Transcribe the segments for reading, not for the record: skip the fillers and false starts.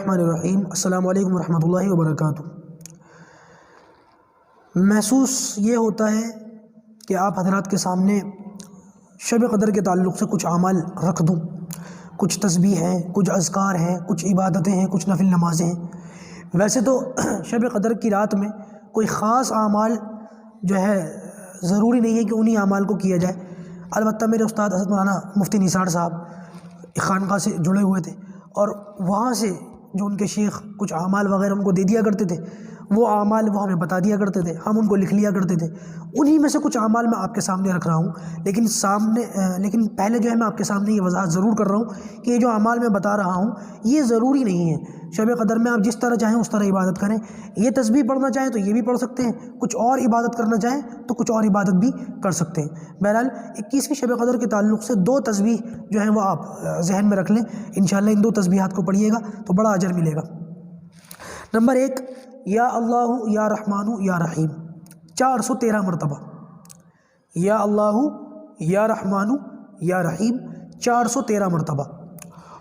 الرحمن الرحیم۔ السلام علیکم ورحمۃ اللہ وبرکاتہ۔ محسوس یہ ہوتا ہے کہ آپ حضرات کے سامنے شب قدر کے تعلق سے کچھ اعمال رکھ دوں، کچھ تسبیح ہیں، کچھ اذکار ہیں، کچھ عبادتیں ہیں، کچھ نفل نمازیں ہیں۔ ویسے تو شب قدر کی رات میں کوئی خاص اعمال جو ہے ضروری نہیں ہے کہ انہی اعمال کو کیا جائے، البتہ میرے استاد حضرت مولانا مفتی نثار صاحب خانقاہ سے جڑے ہوئے تھے اور وہاں سے جو ان کے شیخ کچھ اعمال وغیرہ ان کو دے دیا کرتے تھے، وہ اعمال وہ ہمیں بتا دیا کرتے تھے، ہم ان کو لکھ لیا کرتے تھے۔ انہی میں سے کچھ اعمال میں آپ کے سامنے رکھ رہا ہوں، لیکن پہلے جو ہے میں آپ کے سامنے یہ وضاحت ضرور کر رہا ہوں کہ یہ جو اعمال میں بتا رہا ہوں یہ ضروری نہیں ہے۔ شب قدر میں آپ جس طرح چاہیں اس طرح عبادت کریں، یہ تسبیح پڑھنا چاہیں تو یہ بھی پڑھ سکتے ہیں، کچھ اور عبادت کرنا چاہیں تو کچھ اور عبادت بھی کر سکتے ہیں۔ بہرحال 21ویں شب قدر کے تعلق سے 2 تسبیح جو ہیں وہ آپ ذہن میں رکھ لیں، انشاءاللہ ان 2 تسبیحات کو پڑھیے گا تو بڑا اجر ملے گا۔ نمبر 1، یا اللہ یا رحمان یا رحیم 413 مرتبہ، یا اللہ یا رحمان یا رحیم 413 مرتبہ۔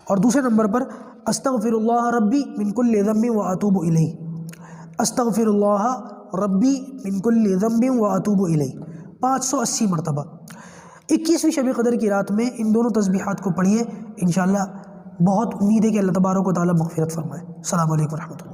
اور دوسرے نمبر پر استغفر اللہ ربی من کل ذنب واتوب الیہ، استغفر اللہ ربی من کل ذنب واتوب الیہ 580 مرتبہ۔ 21ویں شب قدر کی رات میں ان دونوں تسبیحات کو پڑھیے، انشاءاللہ بہت امید ہے کہ اللہ تبارک و تعالیٰ مغفرت فرمائے۔ السلام علیکم ورحمۃ اللہ۔